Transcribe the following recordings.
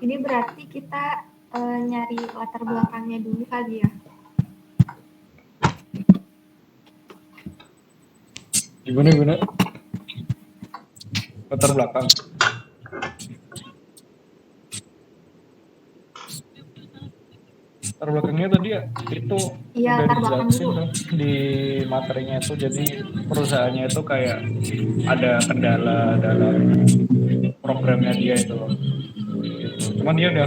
Ini berarti kita nyari latar belakangnya dulu kali ya. Gimana? Latar belakang. Latar belakangnya tadi ya itu Iya, udah latar belakang dijelasin dulu. tuh di materinya itu. Jadi perusahaannya itu kayak ada kendala dalam programnya dia itu loh. Gitu. Cuman dia udah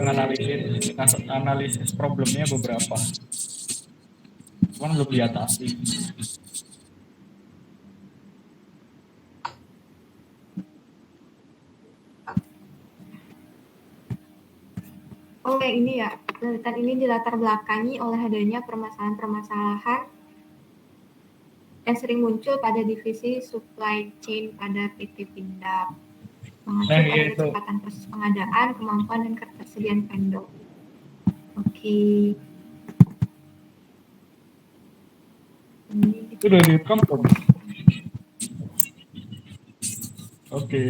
analisis problemnya beberapa. Cuman belum diatasi. Oke, ini ya. Penelitian ini dilatar belakangi oleh adanya permasalahan-permasalahan yang sering muncul pada divisi supply chain pada PT Pindad. Mengacu pada Iya itu. kecepatan proses pengadaan, kemampuan dan ketersediaan vendor. Oke. Itu udah direkam belum? Oke.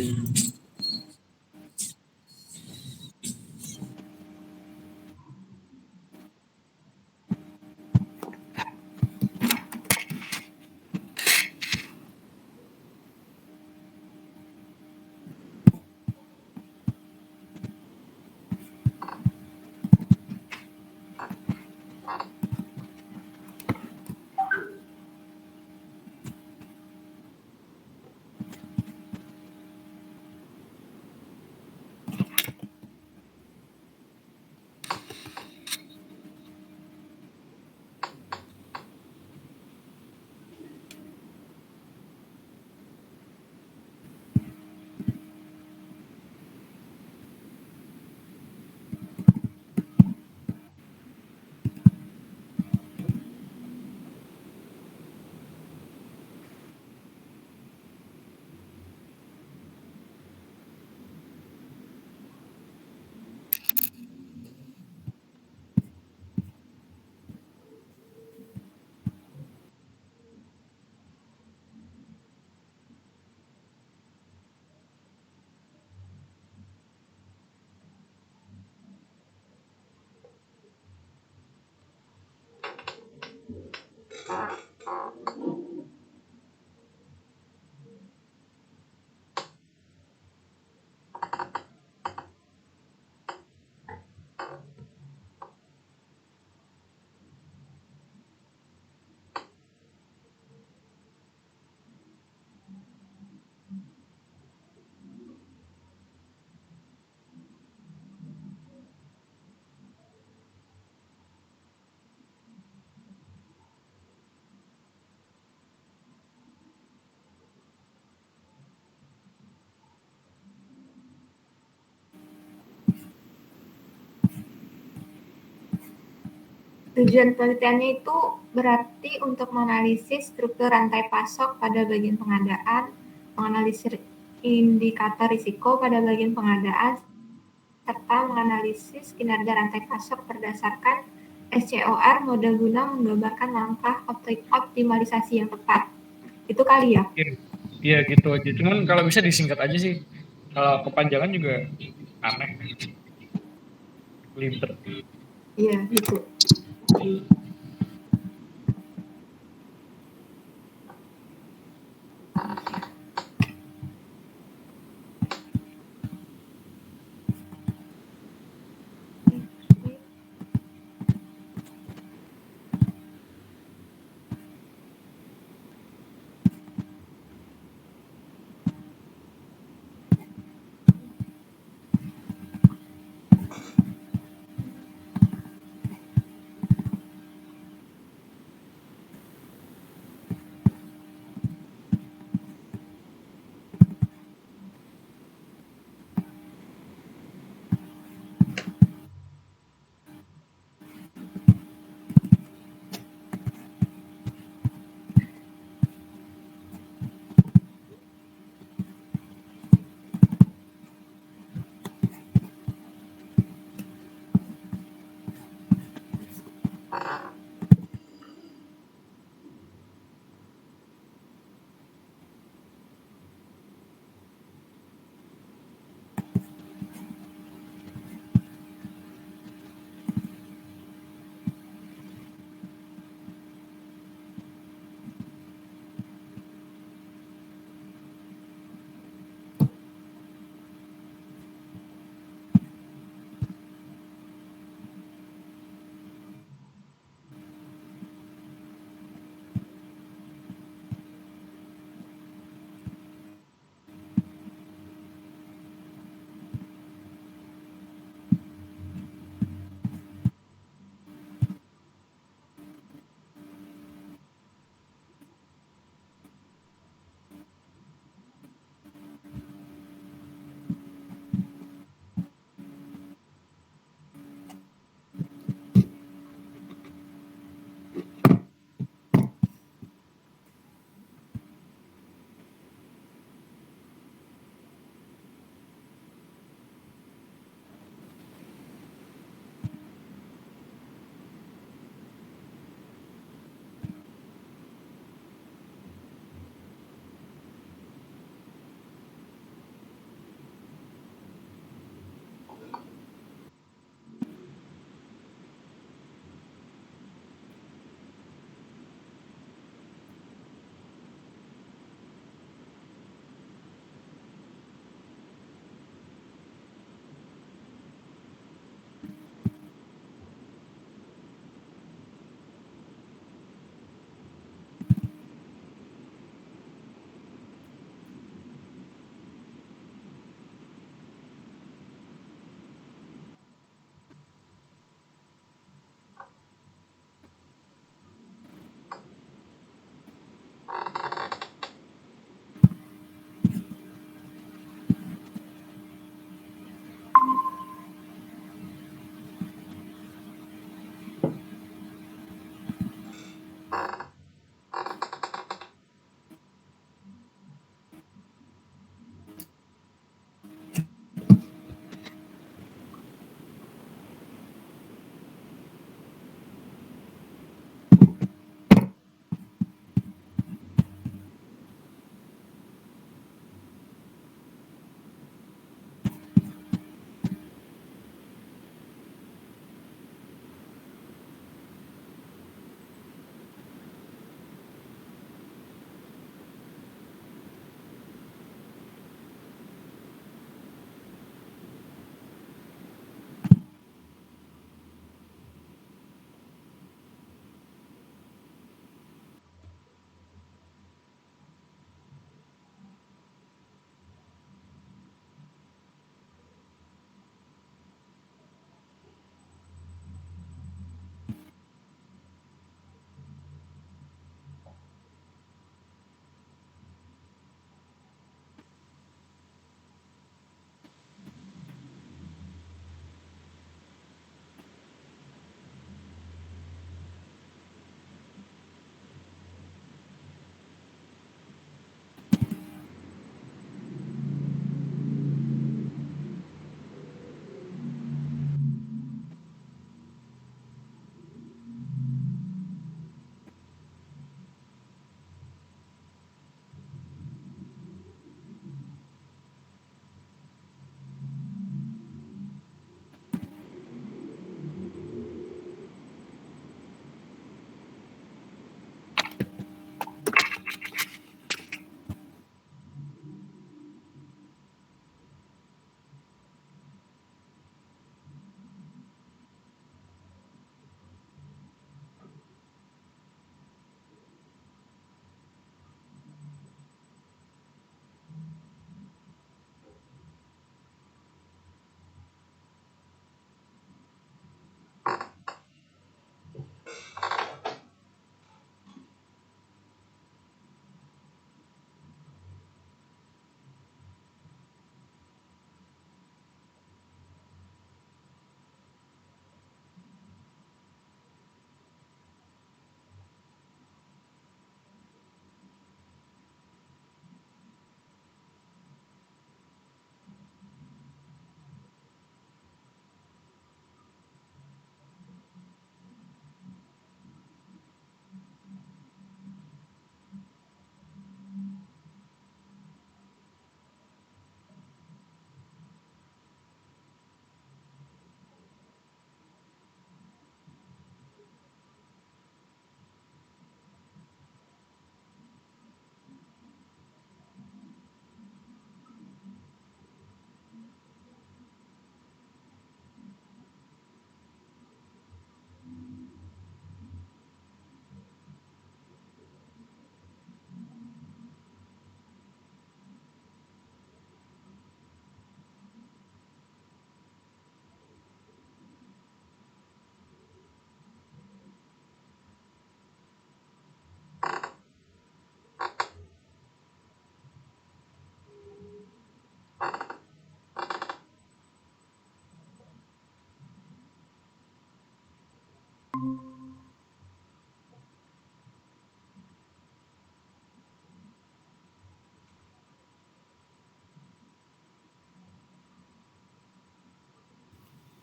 Tujuan penelitiannya itu berarti untuk menganalisis struktur rantai pasok pada bagian pengadaan, menganalisis indikator risiko pada bagian pengadaan, serta menganalisis kinerja rantai pasok berdasarkan SCOR model guna menggambarkan langkah optimalisasi yang tepat. Itu kali ya? Iya gitu aja. Cuman kalau bisa disingkat aja sih. Kalau kepanjangan juga aneh. Libet. Iya, gitu.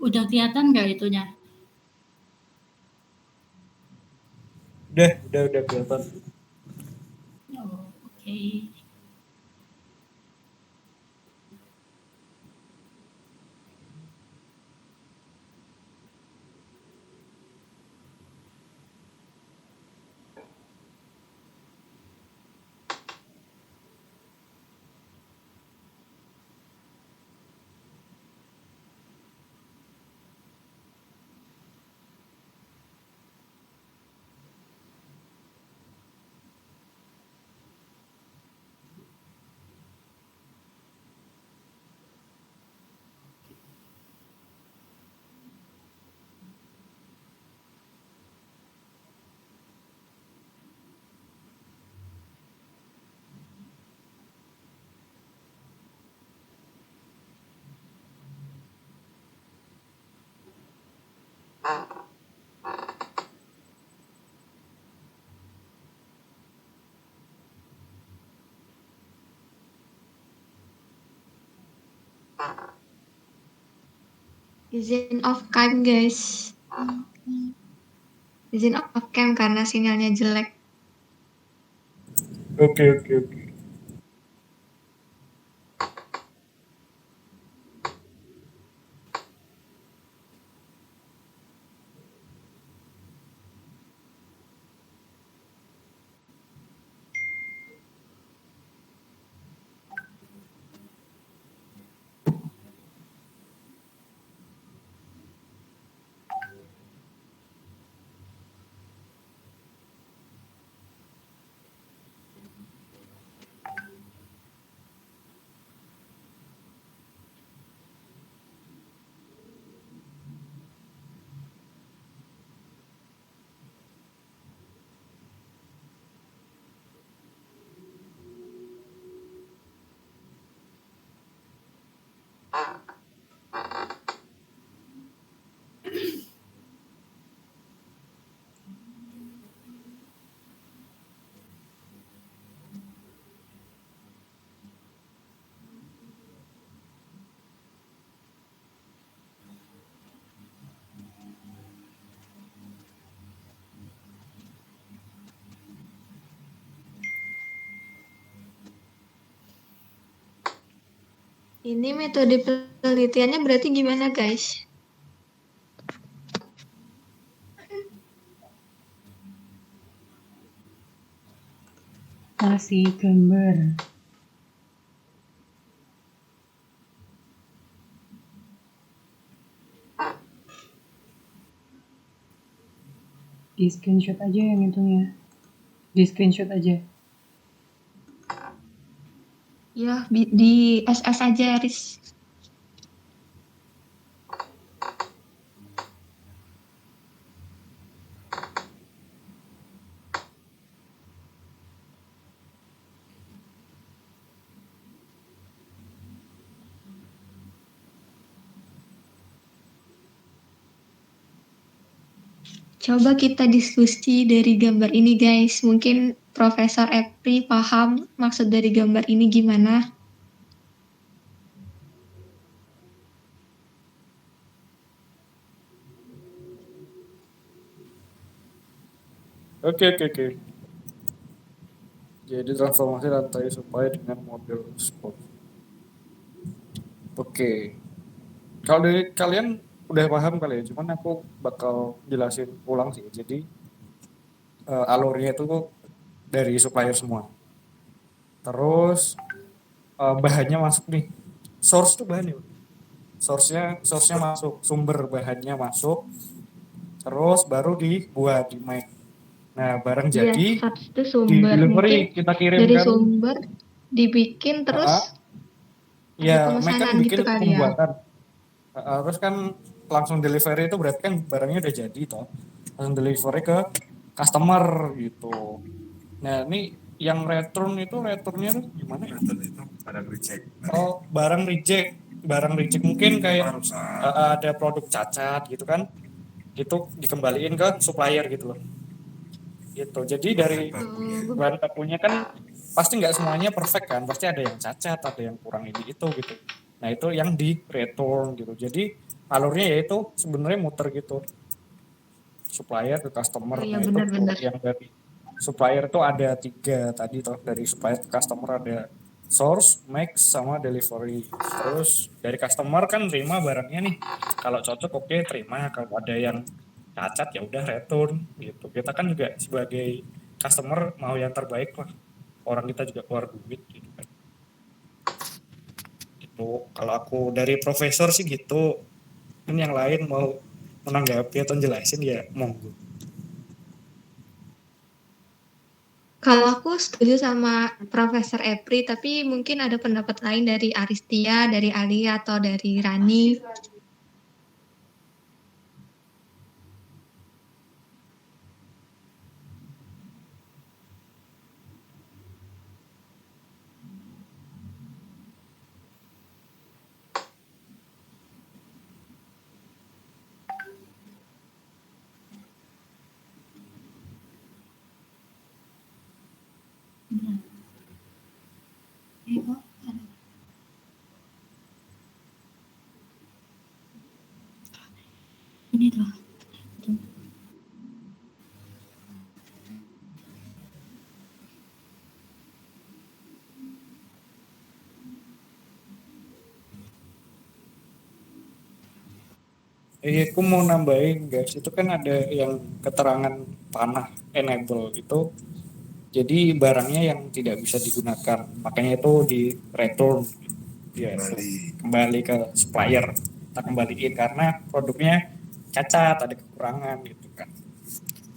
Udah kelihatan nggak itunya? Udah kelihatan. Oh, oke. Izin off cam guys. Izin off cam karena sinyalnya jelek. Oke. Ini metode penelitiannya berarti gimana guys? Masih gambar. Di screenshot aja yang itunya. Di screenshot aja. Ya, di SS aja, Riz. Coba kita diskusi dari gambar ini, guys. Mungkin Profesor Epri paham maksud dari gambar ini gimana? Oke. Jadi transformasi rantai supply dengan model spot. Oke. Kalau dari kalian udah paham kali ya, cuman aku bakal jelasin ulang sih. Jadi alurnya itu dari supplier semua. Terus bahannya masuk nih. Source tuh bahannya. Source-nya masuk, sumber bahannya masuk. Terus baru dibuat di make. Nah, barang jadi source itu di sumber. delivery Mungkin kita kirim dari kan. sumber dibikin terus ada Ya, make kan pemesanan bikin gitu kali ya. pembuatan. Terus kan langsung delivery itu berarti kan barangnya udah jadi toh. Langsung delivery ke customer gitu. Nah, ini yang returnnya tuh gimana ya? Itu barang reject. Oh, barang reject mungkin kayak ada produk cacat gitu kan. Itu dikembaliin ke supplier gitu loh. Gitu. Jadi dari bahan bakunya kan pasti nggak semuanya perfect kan, pasti ada yang cacat, ada yang kurang ini itu gitu. Nah, itu yang di return gitu. Jadi alurnya yaitu sebenarnya muter gitu, supplier ke customer. Oh iya, Nah itu benar-benar. yang dari supplier itu ada 3 tadi toh, dari supplier ke customer ada source, make, sama delivery. Terus dari customer kan terima barangnya nih, kalau cocok oke terima, kalau ada yang cacat ya udah return gitu. Kita kan juga sebagai customer mau yang terbaik lah, orang kita juga keluar duit gitu kan. Itu kalau aku dari profesor sih gitu. Ini yang lain mau menanggapi atau jelasin ya monggo. Kalau aku setuju sama Profesor Epri, tapi mungkin ada pendapat lain dari Aristia, dari Alia, atau dari Rani. Ini tuh. Aku mau nambahin guys, itu kan ada yang keterangan panah enable itu, jadi barangnya yang tidak bisa digunakan, makanya itu di return, ya kembali ke supplier, kita kembaliin karena produknya cacat, ada kekurangan gitu kan.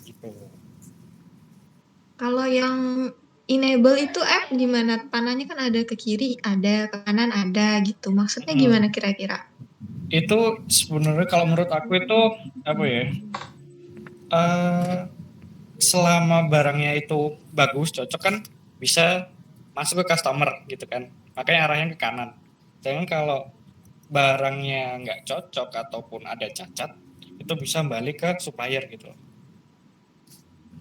Gitu. Kalau yang enable itu app gimana? Panahnya kan ada ke kiri, ada ke kanan, ada gitu. Maksudnya gimana kira-kira? Itu sebenarnya kalau menurut aku itu apa ya? eh Selama barangnya itu bagus, cocok kan bisa masuk ke customer gitu kan. Makanya arahnya ke kanan. Jangan kalau barangnya nggak cocok ataupun ada cacat, itu bisa balik ke supplier gitu.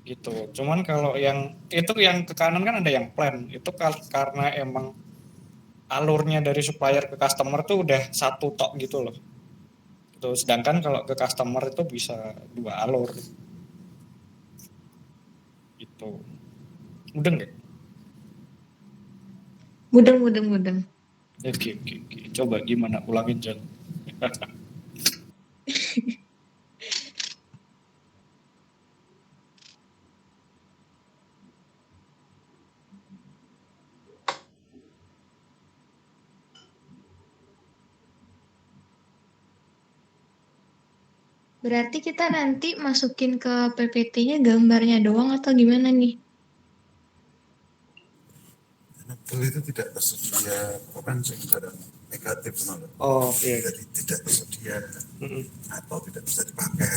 Gitu. Cuman kalau yang itu yang ke kanan kan ada yang plan. Itu karena emang alurnya dari supplier ke customer tuh udah satu tok gitu loh. Gitu. Sedangkan kalau ke customer itu bisa 2 alur gitu. Mudeng nggak? Mudeng, mudeng, mudeng. Oke. Coba gimana ulangin John. Berarti kita nanti masukin ke PPT-nya gambarnya doang atau gimana nih? Enable itu tidak tersedia forensik barang negatif, Oh iya. jadi tidak tersedia atau tidak bisa dipakai.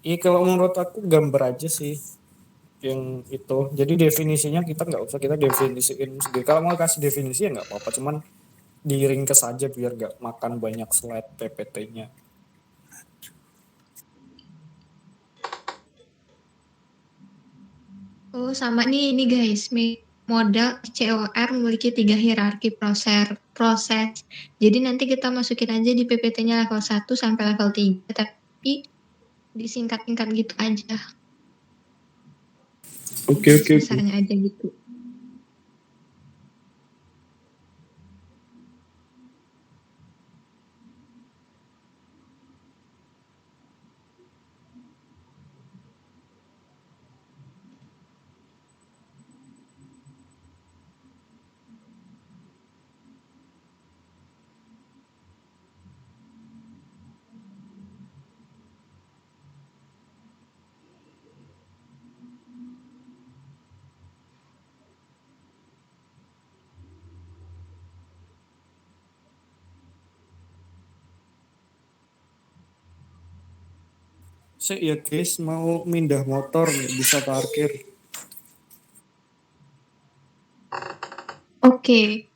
Iya kalau menurut aku gambar aja sih yang itu. Jadi definisinya kita nggak usah kita definisiin sendiri. Kalau mau kasih definisi ya nggak apa-apa. Cuman diringkes aja biar nggak makan banyak slide PPT-nya. Oh, sama nih, ini guys. Model COR memiliki 3 hierarki proses. Jadi nanti kita masukin aja di PPT-nya level 1 sampai level 3, tapi disingkat-singkat gitu aja. Oke. Besarnya aja gitu. Saya ya guys mau mindah motor nih bisa parkir. Oke.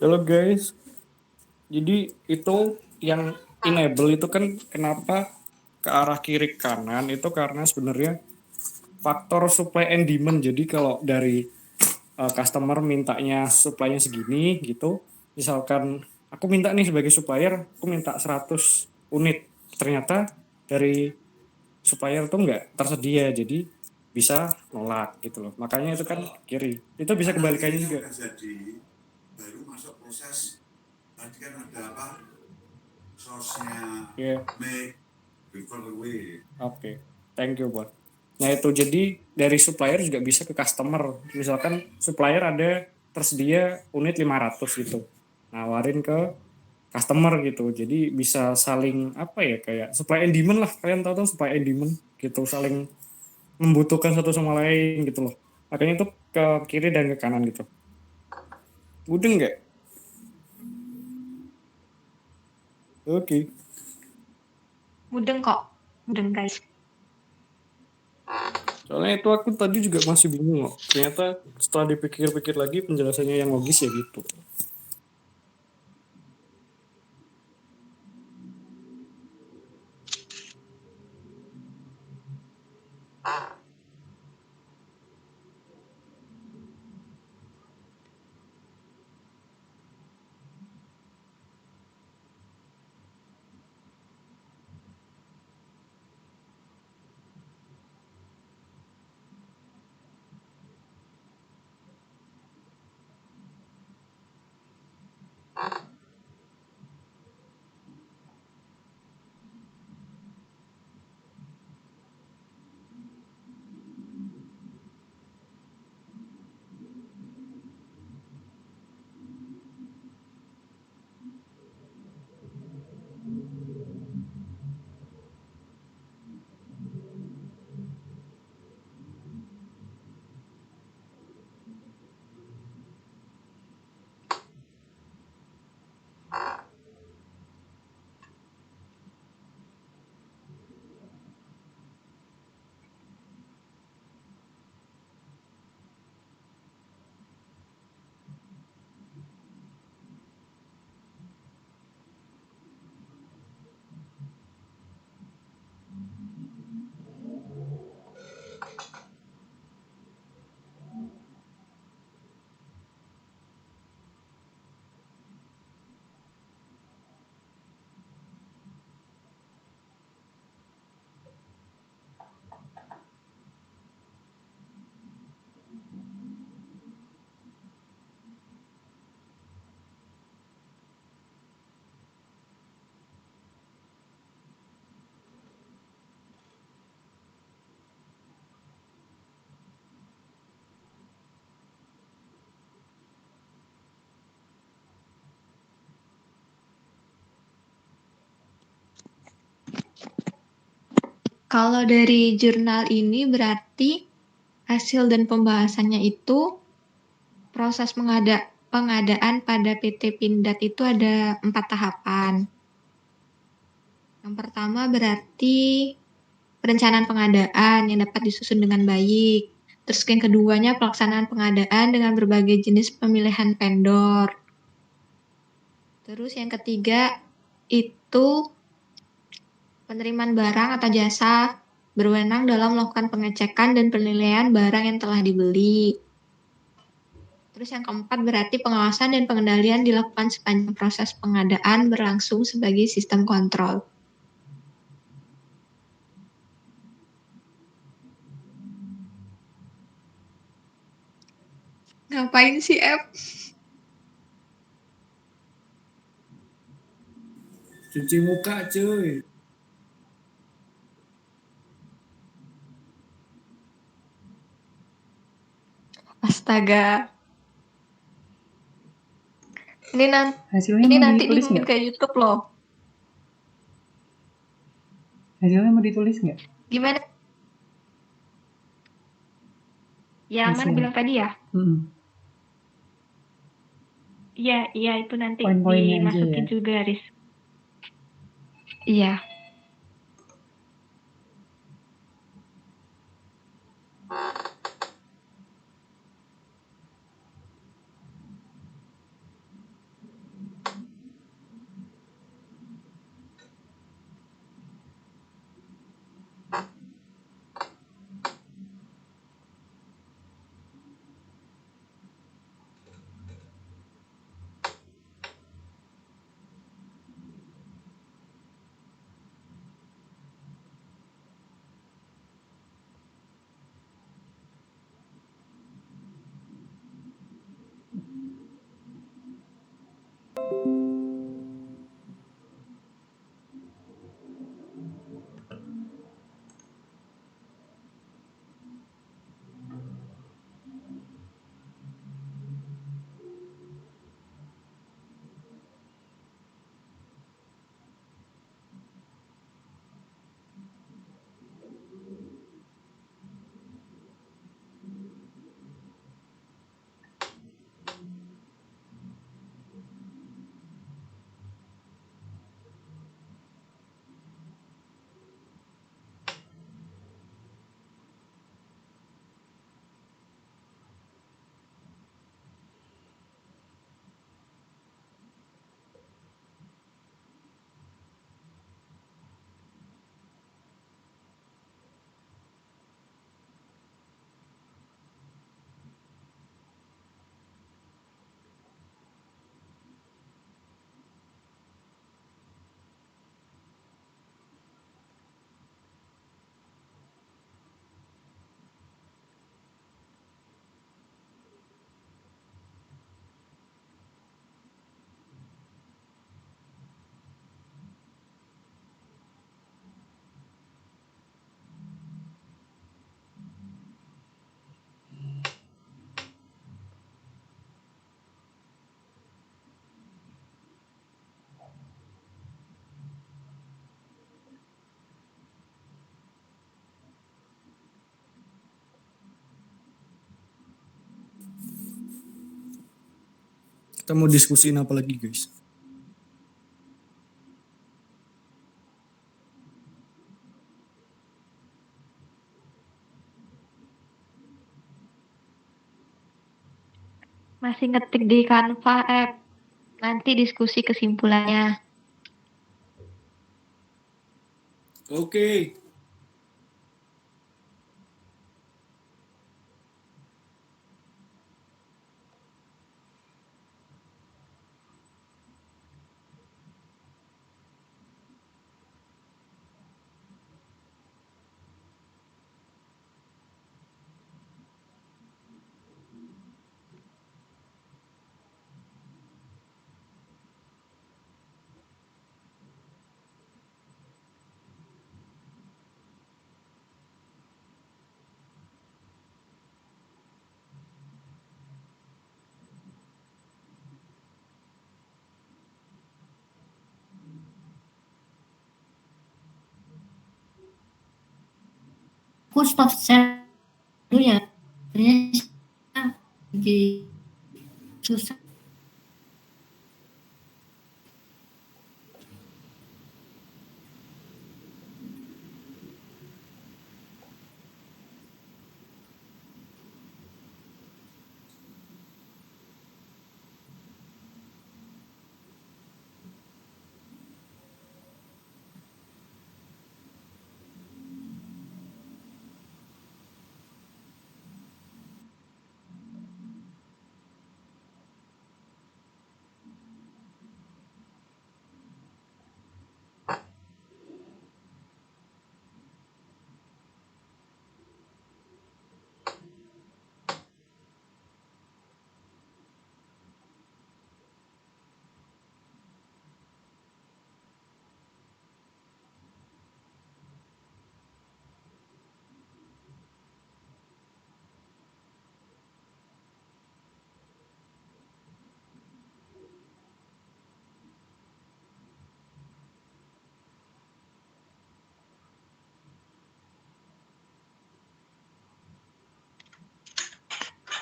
Halo guys, jadi itu yang enable itu kan kenapa ke arah kiri kanan itu karena sebenarnya faktor supply and demand. Jadi kalau dari customer mintanya supply-nya segini gitu, misalkan aku minta nih sebagai supplier, aku minta 100 unit. Ternyata dari supplier tuh nggak tersedia, jadi bisa nolak gitu loh. Makanya itu kan kiri. Itu bisa kebalikannya juga. Jadi baru masuk proses tadi kan ada apa source-nya Ya, make before the way. oke. Thank you, Bos. Nah, itu jadi dari supplier juga bisa ke customer. Misalkan supplier ada tersedia unit 500 gitu. Nawarin ke customer gitu. Jadi bisa saling apa ya, kayak supply and demand lah. Kalian tahu supply and demand gitu, saling membutuhkan satu sama lain gitu loh. Makanya itu ke kiri dan ke kanan gitu. Mudeng nggak? Oke. Mudeng kok. Mudeng guys. Soalnya itu aku tadi juga masih bingung loh. Ternyata setelah dipikir-pikir lagi penjelasannya yang logis ya gitu. Kalau dari jurnal ini berarti hasil dan pembahasannya itu proses pengadaan pada PT Pindad itu ada 4 tahapan. Yang pertama berarti perencanaan pengadaan yang dapat disusun dengan baik. Terus yang keduanya pelaksanaan pengadaan dengan berbagai jenis pemilihan vendor. Terus yang ketiga itu penerimaan barang atau jasa berwenang dalam melakukan pengecekan dan penilaian barang yang telah dibeli. Terus yang keempat berarti pengawasan dan pengendalian dilakukan sepanjang proses pengadaan berlangsung sebagai sistem kontrol. Ngapain sih, F? Cuci muka cuy. Astaga. Ini, Hasilnya ini mau nanti ditulis dimasukin nggak? ke YouTube loh. Hasilnya mau ditulis nggak? Gimana? Yang mana Hasil. bilang tadi ya? Mm-mm. Iya, iya itu nanti Poin-poinnya aja dimasukin ya. juga, Riz. Iya. Kita mau diskusiin apa lagi guys? Masih ngetik di Canva app. Nanti diskusi kesimpulannya. Oke. Aku stop share dulu ya. Ini lagi susah.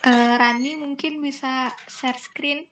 Rani mungkin bisa share screen.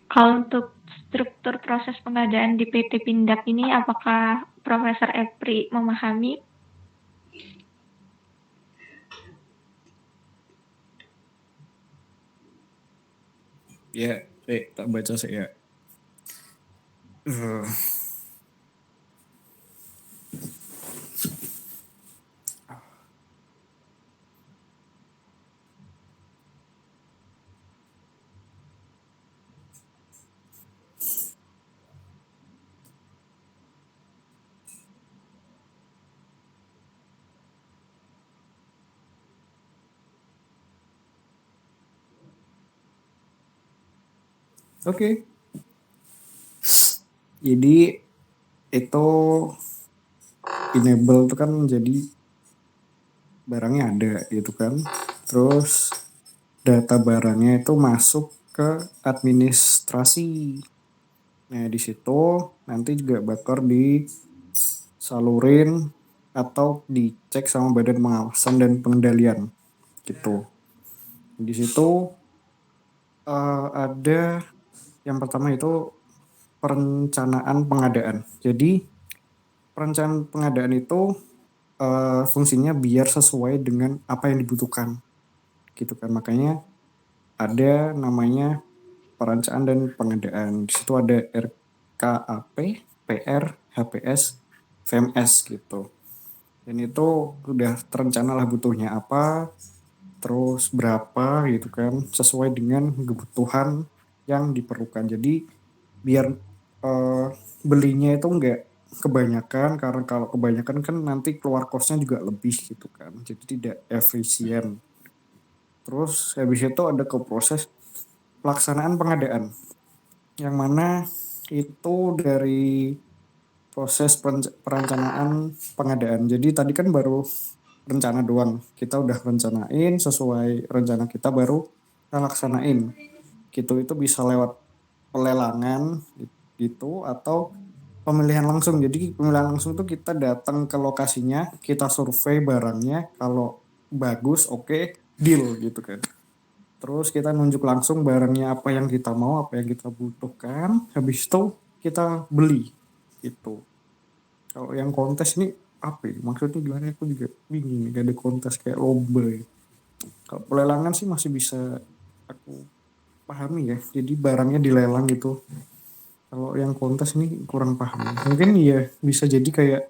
Kalau untuk struktur proses pengadaan di PT Pindad ini, apakah Profesor Epri memahami? Ya, tak baca saya. Eh, Oke. Jadi itu enable itu kan jadi barangnya ada gitu kan. Terus data barangnya itu masuk ke administrasi. Nah, di situ nanti juga bakal disalurin atau dicek sama Badan Pengawasan dan Pengendalian gitu. Di situ ada yang pertama itu perencanaan pengadaan. Jadi perencanaan pengadaan itu fungsinya biar sesuai dengan apa yang dibutuhkan gitu kan. Makanya ada namanya perencanaan dan pengadaan. Di situ ada RKAP, PR, HPS, VMS gitu. Dan itu udah terencana lah butuhnya apa, terus berapa gitu kan, sesuai dengan kebutuhan yang diperlukan. Jadi biar belinya itu enggak kebanyakan, karena kalau kebanyakan kan nanti keluar kosnya juga lebih gitu kan, jadi tidak efisien. Terus habis itu ada ke proses pelaksanaan pengadaan, yang mana itu dari proses perencanaan pengadaan. Jadi tadi kan baru rencana doang, kita udah rencanain sesuai rencana kita, baru kita laksanain gitu. Itu bisa lewat pelelangan gitu atau pemilihan langsung. Jadi pemilihan langsung tuh kita datang ke lokasinya, kita survei barangnya, kalau bagus oke, deal gitu kan. Terus kita nunjuk langsung barangnya apa yang kita mau, apa yang kita butuhkan, habis itu kita beli gitu. Kalau yang kontes ini apa ya? Maksudnya gimana, aku juga bingung, gak ada kontes kayak lomba ya. Kalau pelelangan sih masih bisa aku pahami ya, jadi barangnya dilelang gitu. Kalau yang kontes ini kurang paham. Mungkin ya bisa jadi kayak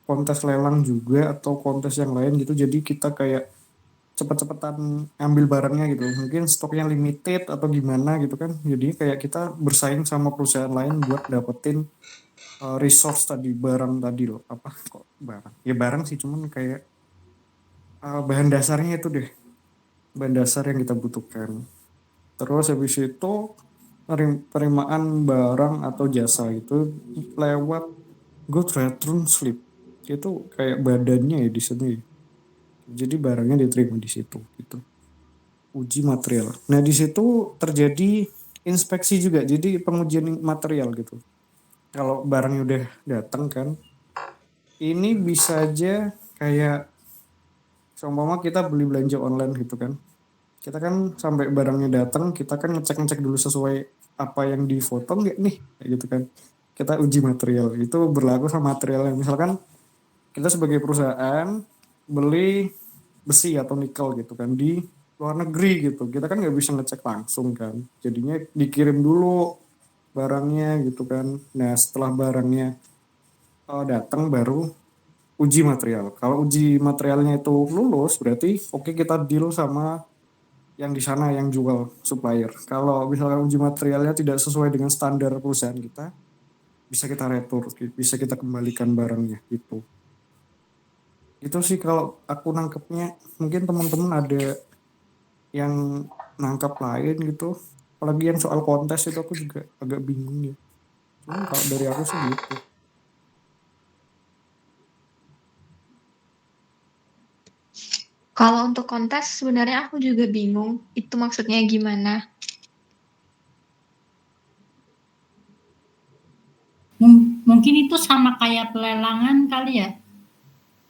kontes lelang juga atau kontes yang lain gitu. Jadi kita kayak cepet-cepetan ambil barangnya gitu. Mungkin stoknya limited atau gimana gitu kan. Jadi kayak kita bersaing sama perusahaan lain buat dapetin resource tadi, barang tadi loh. Apa kok barang? Ya barang sih, cuman kayak bahan dasarnya itu deh. Bahan dasar yang kita butuhkan. Terus habis itu penerimaan barang atau jasa itu lewat good return slip. itu kayak badannya ya di sini. Jadi barangnya diterima di situ gitu. Uji material. Nah, di situ terjadi inspeksi juga. Jadi pengujian material gitu. Kalau barangnya udah datang kan, ini bisa aja kayak seumpama kita beli belanja online gitu kan. Kita kan sampai barangnya datang, kita kan ngecek-ngecek dulu sesuai apa yang difoto nggak nih, kayak gitu kan. Kita uji material. Itu berlaku sama materialnya. Misalkan kita sebagai perusahaan beli besi atau nikel gitu kan di luar negeri gitu, kita kan nggak bisa ngecek langsung kan, jadinya dikirim dulu barangnya gitu kan. Nah, setelah barangnya datang baru uji material. Kalau uji materialnya itu lulus berarti oke, kita deal sama yang di sana yang jual supplier. Kalau misalkan uji materialnya tidak sesuai dengan standar perusahaan kita, bisa kita retur, bisa kita kembalikan barangnya gitu. Itu sih kalau aku nangkepnya. Mungkin teman-teman ada yang nangkap lain gitu. Apalagi yang soal kontes itu aku juga agak bingung ya. Cuman kalau dari aku sih gitu. Kalau untuk kontes sebenarnya aku juga bingung itu maksudnya gimana. Mungkin itu sama kayak pelelangan kali ya.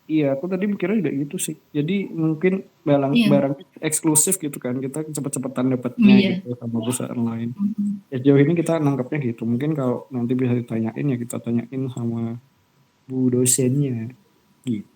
Iya, aku tadi mikirnya juga gitu sih. Jadi mungkin barang Iya. barang eksklusif gitu kan. Kita cepet-cepetan dapatnya Iya. gitu sama perusahaan lain. Mm-mm. Ya, sejauh ini kita nangkapnya gitu. Mungkin kalau nanti bisa ditanyain ya kita tanyain sama bu dosennya gitu.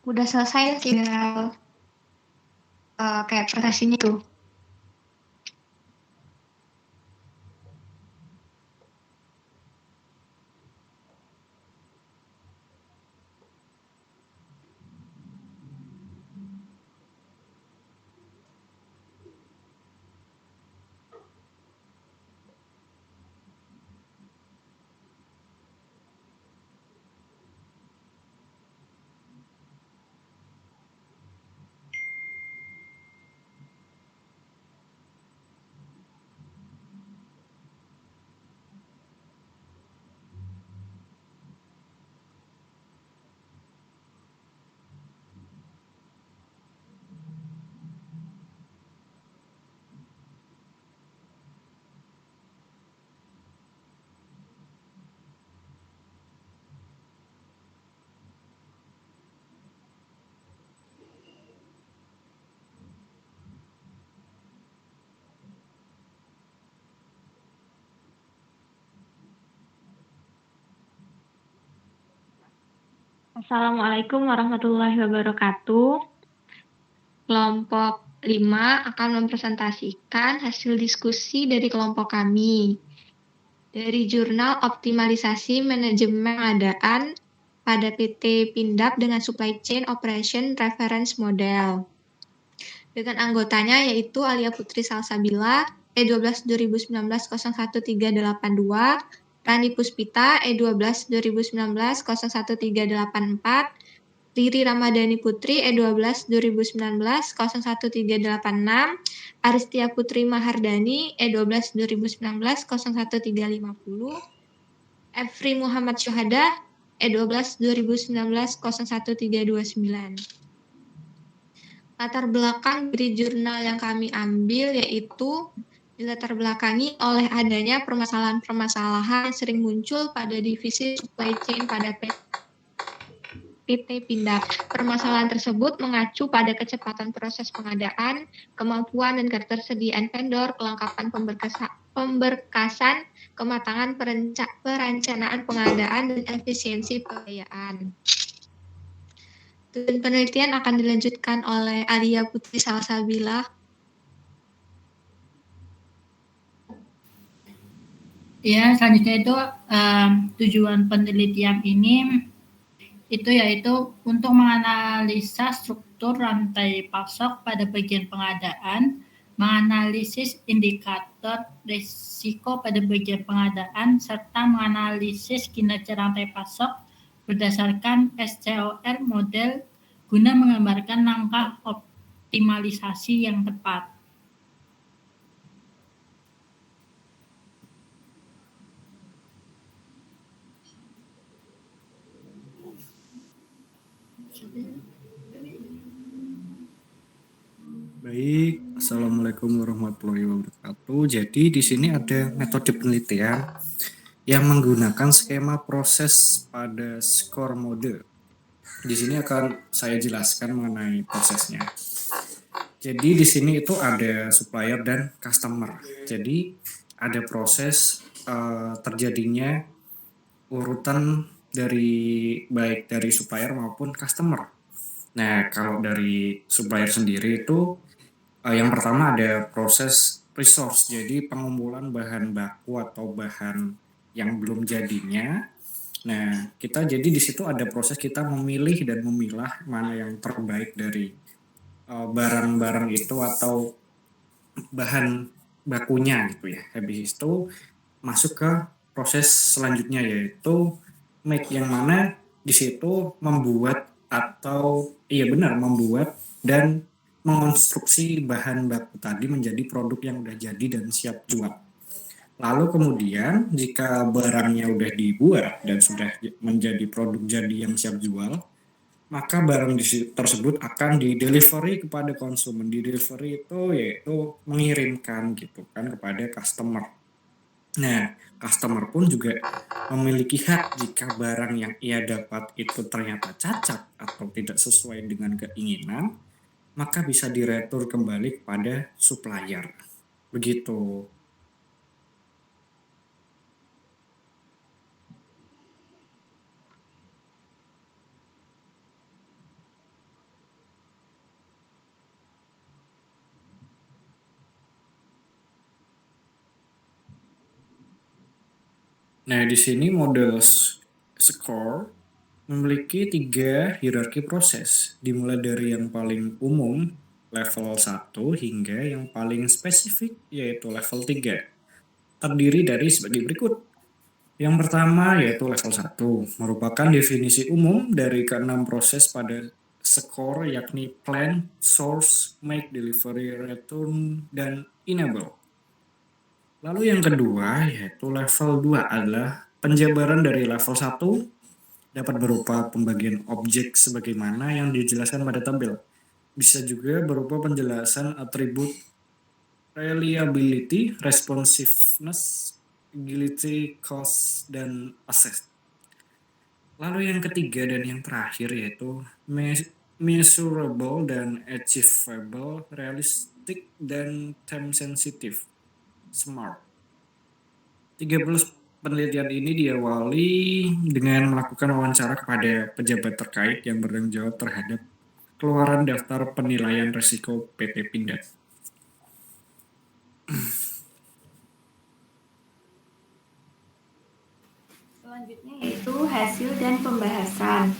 Udah selesai, tinggal kayak presentasinya tuh. Assalamualaikum warahmatullahi wabarakatuh. Kelompok 5 akan mempresentasikan hasil diskusi dari kelompok kami. Dari jurnal optimalisasi manajemen pengadaan pada PT Pindad dengan Supply Chain Operation Reference Model. Dengan anggotanya yaitu Alia Putri Salsabila, E12 2019-01382, Rani Puspita, E12 2019-01384, Riri Ramadhani Putri, E12 2019-01386, Aristia Putri Mahardani, E12 2019-01350, Efri Muhammad Syuhada, E12 2019-01329. Latar belakang dari jurnal yang kami ambil yaitu dilatar belakangi oleh adanya permasalahan-permasalahan yang sering muncul pada divisi supply chain pada PT Pindad. Permasalahan tersebut mengacu pada kecepatan proses pengadaan, kemampuan dan ketersediaan vendor, kelengkapan pemberkasan, kematangan perencanaan pengadaan, dan efisiensi pembiayaan. Dan penelitian akan dilanjutkan oleh Alia Putri Salsabila. Ya, selanjutnya itu tujuan penelitian ini itu yaitu untuk menganalisa struktur rantai pasok pada bagian pengadaan, menganalisis indikator risiko pada bagian pengadaan, serta menganalisis kinerja rantai pasok berdasarkan SCOR model guna menggambarkan langkah optimalisasi yang tepat. Baik, Assalamualaikum warahmatullahi wabarakatuh. Jadi di sini ada metode penelitian yang menggunakan skema proses pada skor mode. Di sini akan saya jelaskan mengenai prosesnya. Jadi di sini itu ada supplier dan customer. Jadi ada proses terjadinya urutan baik dari supplier maupun customer. Nah, kalau dari supplier sendiri itu yang pertama ada proses resource, jadi pengumpulan bahan baku atau bahan yang belum jadinya. Nah, kita jadi di situ ada proses kita memilih dan memilah mana yang terbaik dari barang-barang itu atau bahan bakunya gitu ya. Habis itu masuk ke proses selanjutnya yaitu make, yang mana di situ membuat membuat dan mengonstruksi bahan baku tadi menjadi produk yang udah jadi dan siap jual. Lalu kemudian jika barangnya udah dibuat dan sudah menjadi produk jadi yang siap jual, maka barang tersebut akan di-delivery kepada konsumen. Di-delivery itu yaitu mengirimkan gitu kan kepada customer. Nah, customer pun juga memiliki hak jika barang yang ia dapat itu ternyata cacat atau tidak sesuai dengan keinginan, maka bisa diretur kembali kepada supplier. Begitu. Nah, di sini model SCOR memiliki 3 hierarki proses, dimulai dari yang paling umum, level 1, hingga yang paling spesifik, yaitu level 3. Terdiri dari sebagai berikut. Yang pertama yaitu level 1, merupakan definisi umum dari ke-6 proses pada SCOR, yakni plan, source, make, delivery, return, dan enable. Lalu yang kedua yaitu level 2 adalah penjabaran dari level 1 dapat berupa pembagian objek sebagaimana yang dijelaskan pada tabel. Bisa juga berupa penjelasan atribut reliability, responsiveness, agility, cost, dan access. Lalu yang ketiga dan yang terakhir yaitu measurable dan achievable, realistic, dan time sensitive. SMART. 30 penelitian ini diawali dengan melakukan wawancara kepada pejabat terkait yang bertanggung jawab terhadap keluaran daftar penilaian risiko PT Pindad. Selanjutnya yaitu hasil dan pembahasan.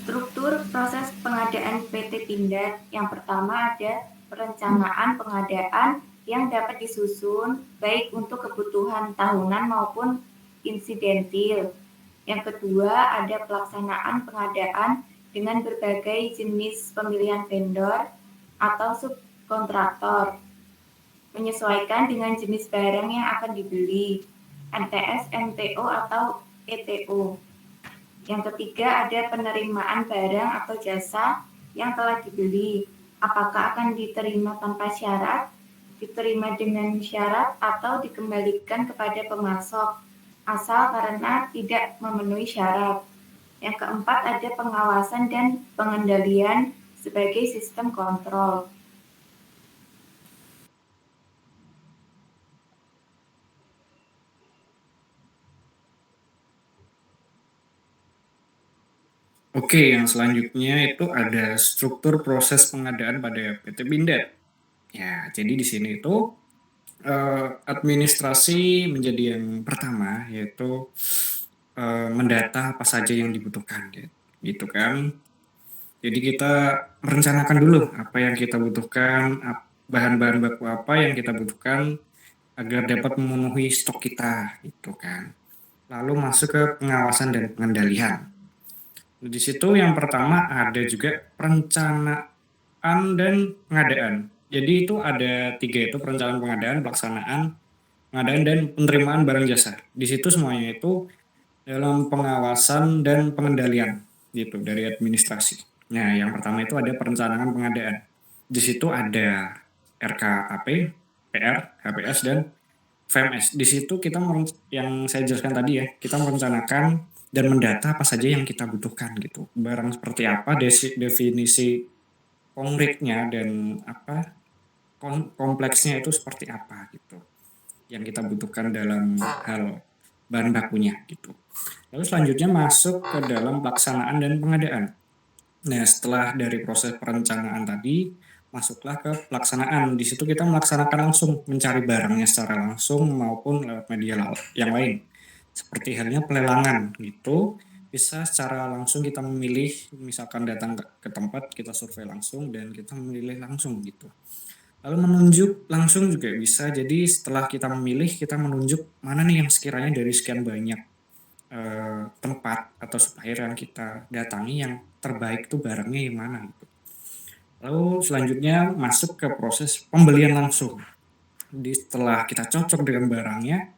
Struktur proses pengadaan PT Pindad. Yang pertama ada perencanaan pengadaan yang dapat disusun baik untuk kebutuhan tahunan maupun insidentil. Yang kedua ada pelaksanaan pengadaan dengan berbagai jenis pemilihan vendor atau subkontraktor, menyesuaikan dengan jenis barang yang akan dibeli, NTS, MTO, atau ETO. Yang ketiga ada penerimaan barang atau jasa yang telah dibeli, apakah akan diterima tanpa syarat diterima dengan syarat atau dikembalikan kepada pemasok, asal karena tidak memenuhi syarat. Yang keempat, ada pengawasan dan pengendalian sebagai sistem kontrol. Oke, yang selanjutnya itu ada struktur proses pengadaan pada PT Pindad. Ya, jadi di sini itu administrasi menjadi yang pertama, yaitu mendata apa saja yang dibutuhkan, gitu kan. Jadi kita merencanakan dulu apa yang kita butuhkan, bahan-bahan baku apa yang kita butuhkan agar dapat memenuhi stok kita, gitu kan. Lalu masuk ke pengawasan dan pengendalian. Di situ yang pertama ada juga perencanaan dan pengadaan. Jadi itu ada 3, itu perencanaan, pengadaan, pelaksanaan, pengadaan dan penerimaan barang jasa. Di situ semuanya itu dalam pengawasan dan pengendalian gitu dari administrasi. Nah, yang pertama itu ada perencanaan pengadaan. Di situ ada RKAP, PR, HPS dan VMS. Di situ kita yang saya jelaskan tadi ya, kita merencanakan dan mendata apa saja yang kita butuhkan gitu. Barang seperti apa, definisi konkretnya dan apa kompleksnya itu seperti apa gitu. Yang kita butuhkan dalam hal bahan bakunya gitu. Lalu selanjutnya masuk ke dalam pelaksanaan dan pengadaan. Nah, setelah dari proses perencanaan tadi, masuklah ke pelaksanaan. Di situ kita melaksanakan langsung, mencari barangnya secara langsung maupun lewat media yang lain. Seperti halnya pelelangan gitu, bisa secara langsung kita memilih, misalkan datang ke tempat, kita survei langsung dan kita memilih langsung gitu. Lalu menunjuk langsung juga bisa, jadi setelah kita memilih, kita menunjuk mana nih yang sekiranya dari sekian banyak tempat atau supplier yang kita datangi yang terbaik tuh barangnya yang mana gitu. Lalu selanjutnya masuk ke proses pembelian langsung. Jadi setelah kita cocok dengan barangnya,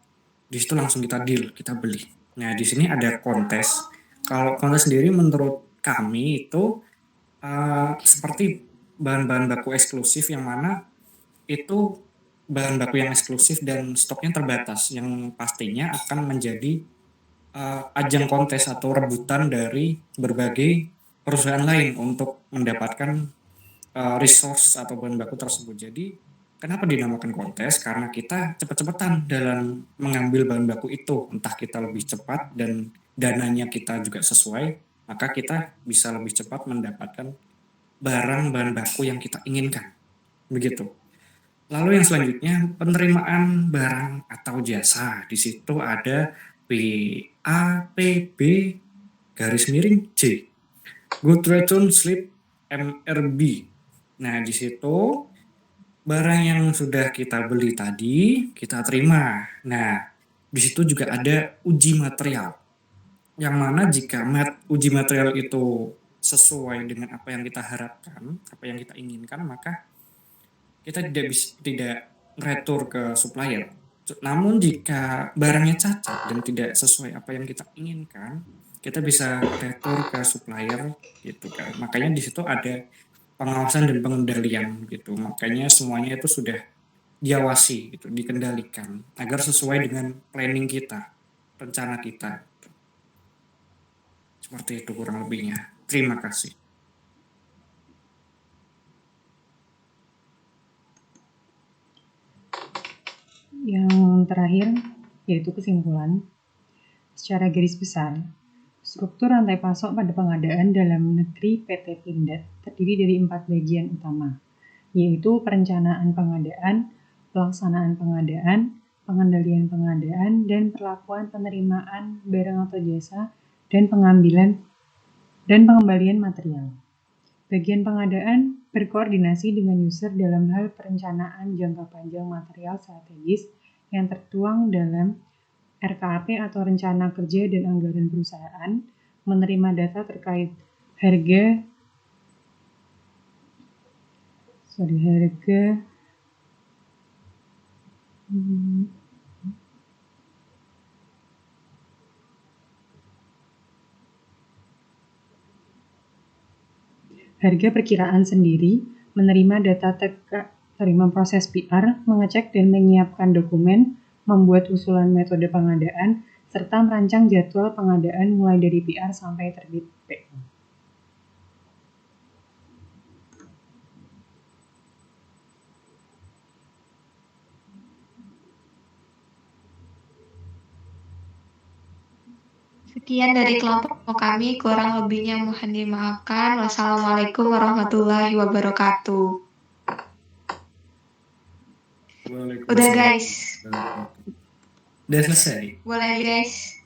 di situ langsung kita deal, kita beli. Nah, di sini ada kontes. Kalau kontes sendiri menurut kami itu seperti bahan-bahan baku eksklusif yang mana itu bahan baku yang eksklusif dan stoknya terbatas, yang pastinya akan menjadi ajang kontes atau rebutan dari berbagai perusahaan lain untuk mendapatkan resource atau bahan baku tersebut. Jadi kenapa dinamakan kontes? Karena kita cepat-cepatan dalam mengambil bahan baku itu. Entah kita lebih cepat dan dananya kita juga sesuai, maka kita bisa lebih cepat mendapatkan barang bahan baku yang kita inginkan. Begitu. Lalu yang selanjutnya penerimaan barang atau jasa. Di situ ada PAPB garis miring J. Good Return Slip MRB. Nah, di situ barang yang sudah kita beli tadi kita terima. Nah, di situ juga ada uji material. Yang mana jika uji material itu sesuai dengan apa yang kita harapkan, apa yang kita inginkan, maka kita tidak retur ke supplier. Namun jika barangnya cacat dan tidak sesuai apa yang kita inginkan, kita bisa retur ke supplier gitu kan. Makanya di situ ada pengawasan dan pengendalian gitu. Makanya semuanya itu sudah diawasi gitu, dikendalikan agar sesuai dengan planning kita, rencana kita. Seperti itu kurang lebihnya. Terima kasih. Yang terakhir, yaitu kesimpulan. Secara garis besar, struktur rantai pasok pada pengadaan dalam negeri PT Pindad terdiri dari 4 bagian utama, yaitu perencanaan pengadaan, pelaksanaan pengadaan, pengendalian pengadaan, dan perlakuan penerimaan barang atau jasa, dan pengambilan dan pengembalian material. Bagian pengadaan berkoordinasi dengan user dalam hal perencanaan jangka panjang material strategis yang tertuang dalam RKAP atau Rencana Kerja dan Anggaran Perusahaan, menerima data terkait harga perkiraan sendiri, menerima data memproses PR, mengecek dan menyiapkan dokumen, membuat usulan metode pengadaan, serta merancang jadwal pengadaan mulai dari PR sampai terbit PO. Sekian dari kelompok kami, kurang lebihnya mohon dimaafkan. Wassalamualaikum warahmatullahi wabarakatuh. Udah guys, Udah selesai. boleh guys.